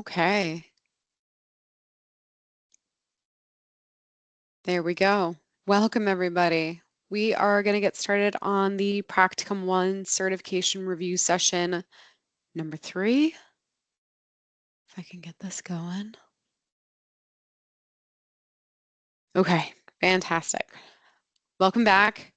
Okay, there we go. Welcome, everybody. We are going to get started on the Practicum 1 certification review session number 3. If I can get this going. Okay, fantastic. Welcome back.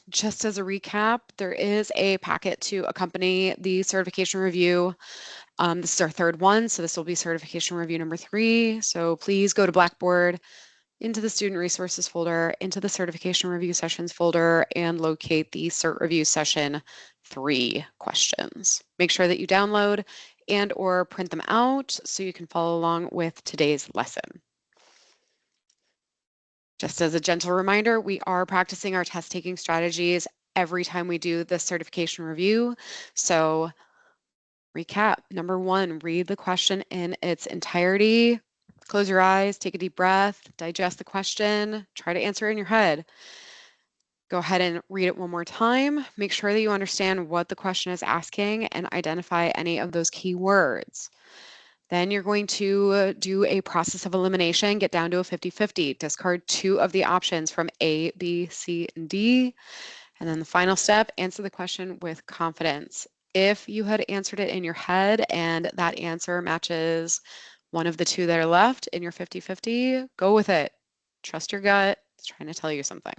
Just as a recap, there is a packet to accompany the certification review. This is our third one, so this will be certification review number 3. So please go to Blackboard, into the student resources folder, into the certification review sessions folder, and locate the cert review session 3 questions. Make sure that you download and or print them out so you can follow along with today's lesson. Just as a gentle reminder, we are practicing our test taking strategies every time we do the certification review. So recap, number 1, read the question in its entirety. Close your eyes, take a deep breath, digest the question, try to answer it in your head. Go ahead and read it one more time. Make sure that you understand what the question is asking and identify any of those key words. Then you're going to do a process of elimination, get down to a 50-50, discard 2 of the options from A, B, C, and D. And then the final step, answer the question with confidence. If you had answered it in your head and that answer matches one of the 2 that are left in your 50-50, go with it. Trust your gut. It's trying to tell you something.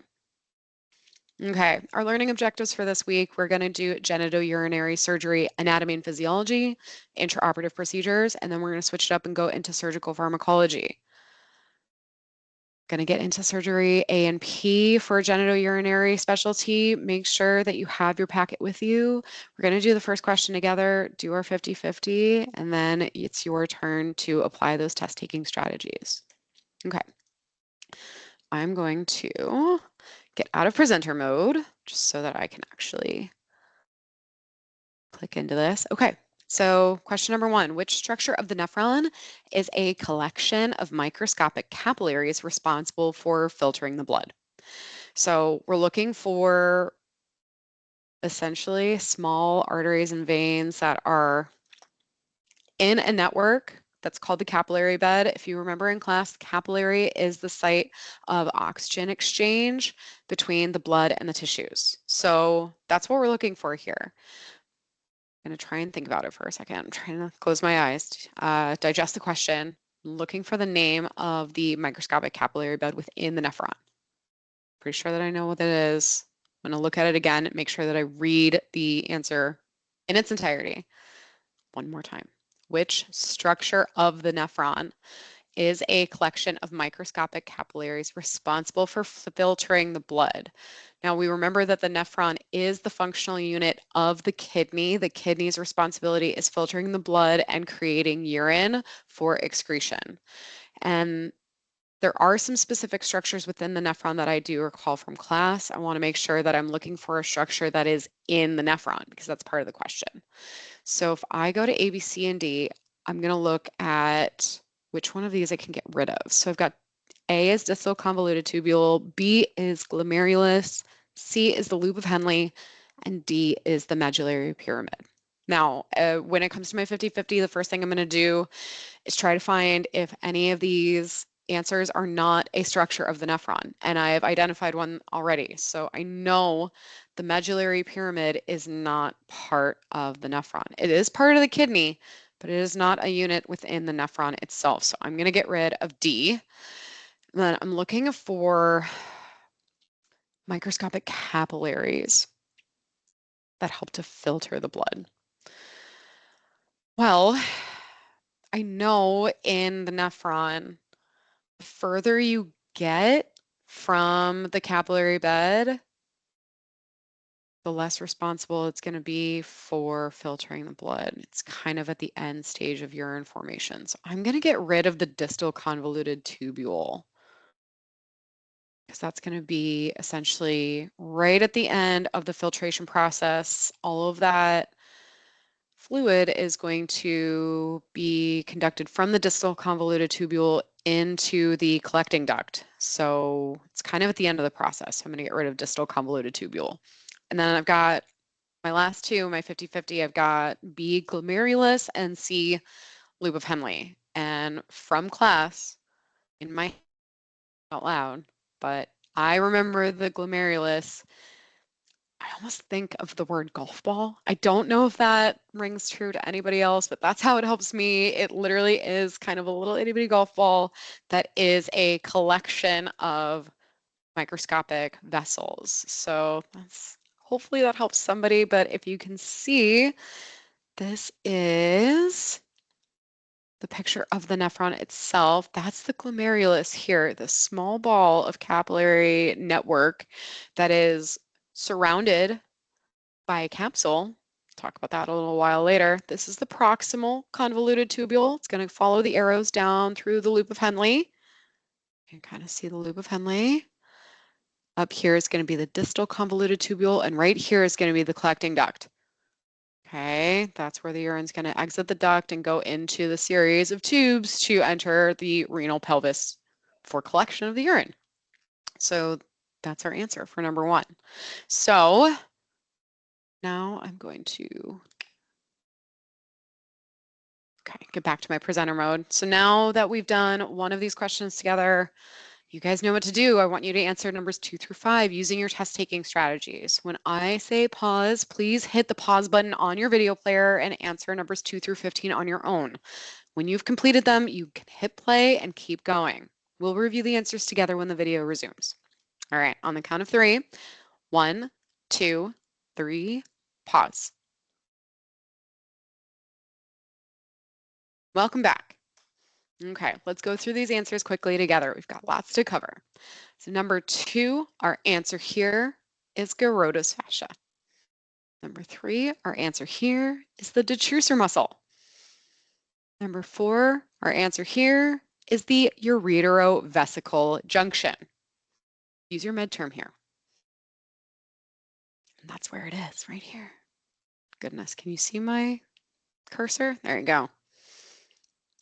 Okay, our learning objectives for this week, we're going to do genitourinary surgery, anatomy and physiology, intraoperative procedures, and then we're going to switch it up and go into surgical pharmacology. Going to get into surgery A and P for genitourinary specialty. Make sure that you have your packet with you. We're going to do the first question together, do our 50-50, and then it's your turn to apply those test taking strategies. Okay. I'm going to get out of presenter mode just so that I can actually click into this. Okay, so question number 1, which structure of the nephron is a collection of microscopic capillaries responsible for filtering the blood? So we're looking for essentially small arteries and veins that are in a network that's called the capillary bed. If you remember in class, capillary is the site of oxygen exchange between the blood and the tissues. So that's what we're looking for here. I'm going to try and think about it for a second. I'm trying to close my eyes, digest the question. I'm looking for the name of the microscopic capillary bed within the nephron. Pretty sure that I know what that is. I'm going to look at it again, make sure that I read the answer in its entirety one more time. Which structure of the nephron is a collection of microscopic capillaries responsible for filtering the blood? Now, we remember that the nephron is the functional unit of the kidney. The kidney's responsibility is filtering the blood and creating urine for excretion. And there are some specific structures within the nephron that I do recall from class. I want to make sure that I'm looking for a structure that is in the nephron because that's part of the question. So if I go to A, B, C, and D, I'm going to look at which one of these I can get rid of. So I've got A is distal convoluted tubule, B is glomerulus, C is the loop of Henle, and D is the medullary pyramid. Now, when it comes to my 50-50, the first thing I'm going to do is try to find if any of these answers are not a structure of the nephron. And I've identified one already. So I know the medullary pyramid is not part of the nephron. It is part of the kidney, but it is not a unit within the nephron itself. So I'm going to get rid of D. And then I'm looking for microscopic capillaries that help to filter the blood. Well, I know in the nephron, the further you get from the capillary bed, the less responsible it's going to be for filtering the blood. It's kind of at the end stage of urine formation. So I'm going to get rid of the distal convoluted tubule because that's going to be essentially right at the end of the filtration process. All of that fluid is going to be conducted from the distal convoluted tubule into the collecting duct. So it's kind of at the end of the process. So I'm going to get rid of distal convoluted tubule. And then I've got my last 2, my 50-50, I've got B glomerulus and C loop of Henle. And from class, in my out loud, but I remember the glomerulus. I almost think of the word golf ball. I don't know if that rings true to anybody else, but that's how it helps me. It literally is kind of a little itty bitty golf ball that is a collection of microscopic vessels. So that's hopefully that helps somebody. But if you can see, this is the picture of the nephron itself. That's the glomerulus here, the small ball of capillary network that is surrounded by a capsule. Talk about that a little while later. This is the proximal convoluted tubule. It's going to follow the arrows down through the loop of Henle. You can kind of see the loop of Henle. Up here is going to be the distal convoluted tubule, and right here is going to be the collecting duct. Okay, that's where the urine's going to exit the duct and go into the series of tubes to enter the renal pelvis for collection of the urine. So that's our answer for number 1. So now I'm going to get back to my presenter mode. So now that we've done one of these questions together, you guys know what to do. I want you to answer numbers 2 through 5 using your test taking strategies. When I say pause, please hit the pause button on your video player and answer numbers 2 through 15 on your own. When you've completed them, you can hit play and keep going. We'll review the answers together when the video resumes. All right, on the count of 3, 1, 2, 3, pause. Welcome back. Okay, let's go through these answers quickly together. We've got lots to cover. So number 2, our answer here is Gerota's fascia. Number 3, our answer here is the detrusor muscle. Number 4, our answer here is the ureterovesical junction. Use your midterm here. And that's where it is, right here. Goodness, can you see my cursor? There you go.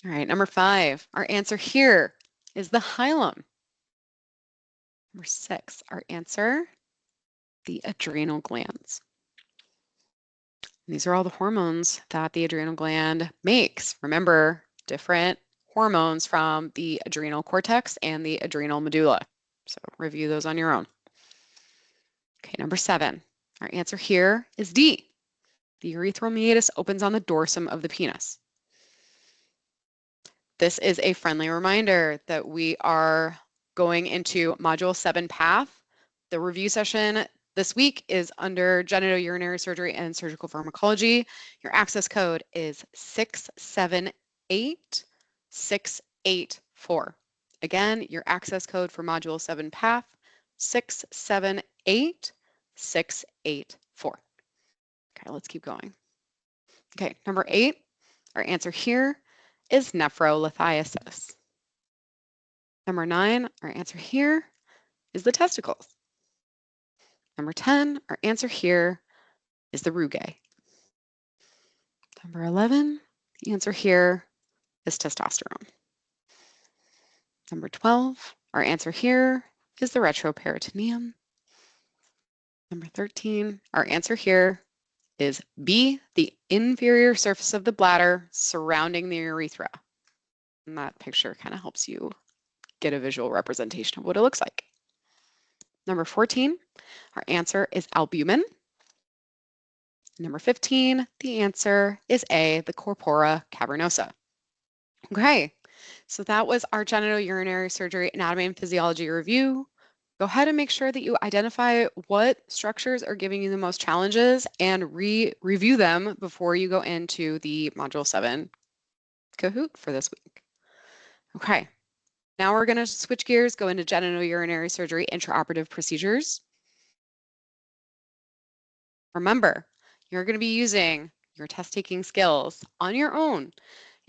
All right, number 5, our answer here is the hilum. Number 6, our answer, the adrenal glands. These are all the hormones that the adrenal gland makes. Remember, different hormones from the adrenal cortex and the adrenal medulla. So review those on your own. Okay, number 7, our answer here is D. The urethral meatus opens on the dorsum of the penis. This is a friendly reminder that we are going into Module 7 PATH. The review session this week is under genitourinary surgery and surgical pharmacology. Your access code is 678684. Again, your access code for Module 7 PATH, 678684. Okay, let's keep going. Okay, number 8, our answer here is nephrolithiasis. Number 9, our answer here is the testicles. Number 10, our answer here is the rugae. Number 11, the answer here is testosterone. Number 12, our answer here is the retroperitoneum. Number 13, our answer here is B, the inferior surface of the bladder surrounding the urethra. And that picture kind of helps you get a visual representation of what it looks like. Number 14, our answer is albumin. Number 15, the answer is A, the corpora cavernosa. Okay, so that was our genitourinary surgery anatomy and physiology review. Go ahead and make sure that you identify what structures are giving you the most challenges and review them before you go into the Module 7 Kahoot for this week. Okay, now we're going to switch gears, go into genitourinary surgery intraoperative procedures. Remember, you're going to be using your test taking skills on your own.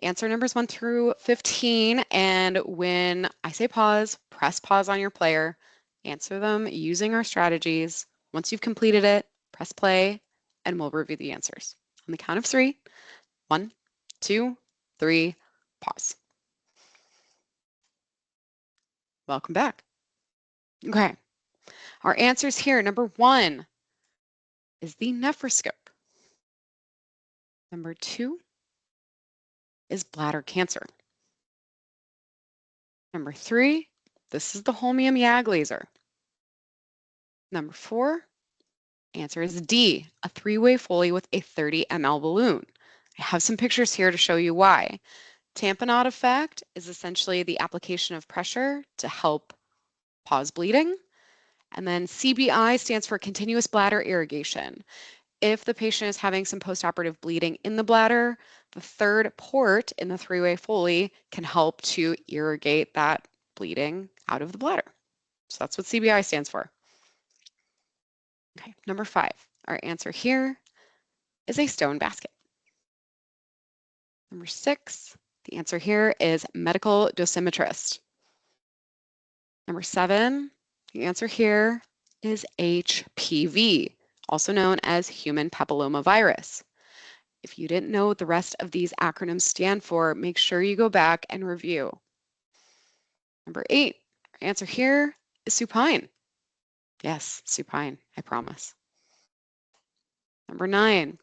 Answer numbers 1 through 15, and when I say pause, press pause on your player. Answer them using our strategies. Once you've completed it, press play, and we'll review the answers. On the count of 3, 1, 2, 3, pause. Welcome back. Okay, our answers here. Number 1 is the nephroscope. Number 2 is bladder cancer. Number 3, this is the holmium YAG laser. Number 4, answer is D, a 3-way Foley with a 30 ml balloon. I have some pictures here to show you why. Tamponade effect is essentially the application of pressure to help pause bleeding. And then CBI stands for continuous bladder irrigation. If the patient is having some postoperative bleeding in the bladder, the third port in the 3-way Foley can help to irrigate that bleeding out of the bladder. So that's what CBI stands for. Okay, number 5, our answer here is a stone basket. Number 6, the answer here is medical dosimetrist. Number 7, the answer here is HPV, also known as human papillomavirus. If you didn't know what the rest of these acronyms stand for, make sure you go back and review. Number 8, our answer here is supine. Yes, supine, I promise. Number 9,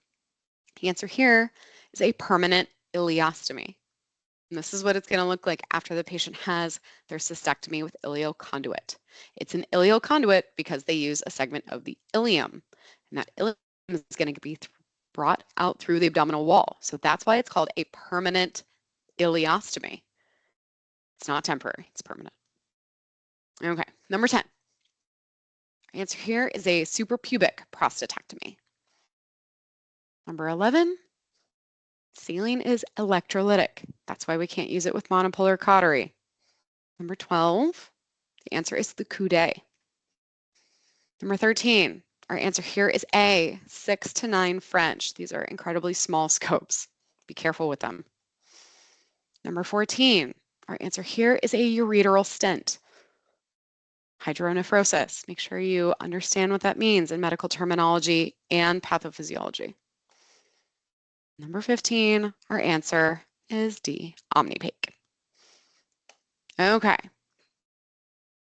the answer here is a permanent ileostomy. And this is what it's going to look like after the patient has their cystectomy with ileoconduit. It's an ileoconduit because they use a segment of the ileum, and that ileum is going to be brought out through the abdominal wall. So that's why it's called a permanent ileostomy. It's not temporary, it's permanent. Okay, number 10. Our answer here is a suprapubic prostatectomy. Number 11, saline is electrolytic. That's why we can't use it with monopolar cautery. Number 12, the answer is the coude. Number 13, our answer here is A, 6 to 9 French. These are incredibly small scopes. Be careful with them. Number 14, our answer here is a ureteral stent. Hydronephrosis. Make sure you understand what that means in medical terminology and pathophysiology. Number 15, our answer is D, omnipaque. Okay.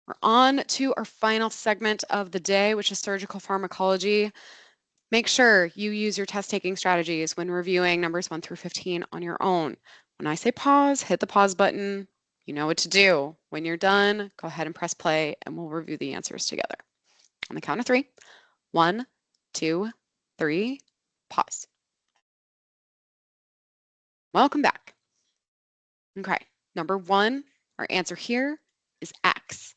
We're on to our final segment of the day, which is surgical pharmacology. Make sure you use your test-taking strategies when reviewing numbers 1 through 15 on your own. When I say pause, hit the pause button. You know what to do. When you're done, go ahead and press play, and we'll review the answers together. On the count of 3, 1, 2, 3, pause. Welcome back. Okay, number 1, our answer here is X.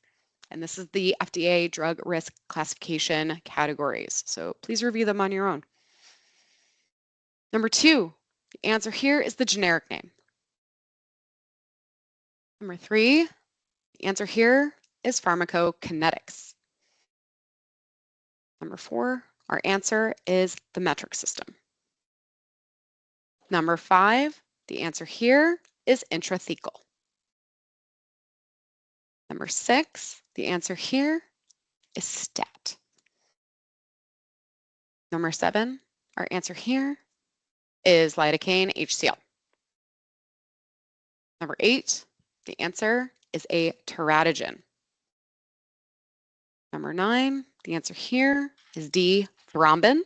And this is the FDA drug risk classification categories. So please review them on your own. Number 2, the answer here is the generic name. Number 3, the answer here is pharmacokinetics. Number 4, our answer is the metric system. Number 5, the answer here is intrathecal. Number 6, the answer here is stat. Number 7, our answer here is lidocaine HCl. Number 8, the answer is a teratogen. Number 9, the answer here is D, thrombin.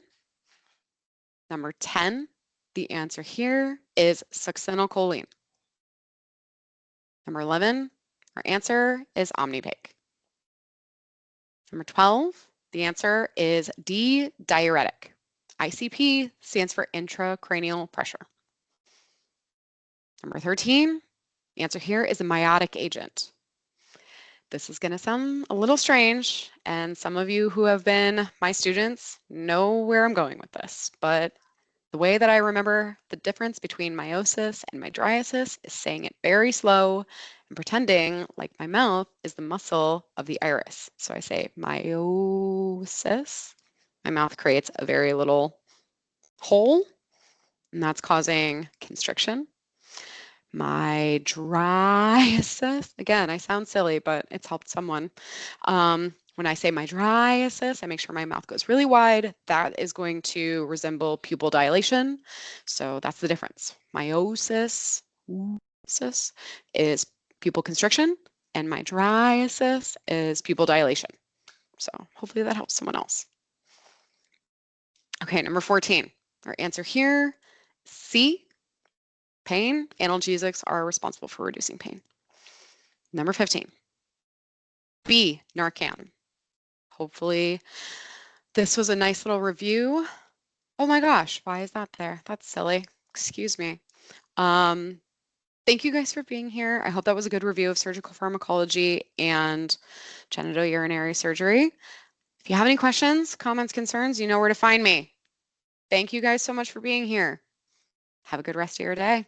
Number 10, the answer here is succinylcholine. Number 11, our answer is omnipaque. Number 12, the answer is D, diuretic. ICP stands for intracranial pressure. Number 13, the answer here is a meiotic agent. This is going to sound a little strange, and some of you who have been my students know where I'm going with this, but the way that I remember the difference between meiosis and mydriasis is saying it very slow and pretending like my mouth is the muscle of the iris. So I say meiosis. My mouth creates a very little hole, and that's causing constriction. Mydriasis, again, I sound silly, but it's helped someone. When I say mydriasis, I make sure my mouth goes really wide. That is going to resemble pupil dilation. So that's the difference. Meiosis is pupil constriction, and mydriasis is pupil dilation. So hopefully that helps someone else. Okay, number 14. Our answer here, C, pain. Analgesics are responsible for reducing pain. Number 15, B, Narcan. Hopefully this was a nice little review. Oh my gosh, why is that there? That's silly. Excuse me. Um, Thank you guys for being here. I hope that was a good review of surgical pharmacology and genitourinary surgery. If you have any questions, comments, concerns, you know where to find me. Thank you guys so much for being here. Have a good rest of your day.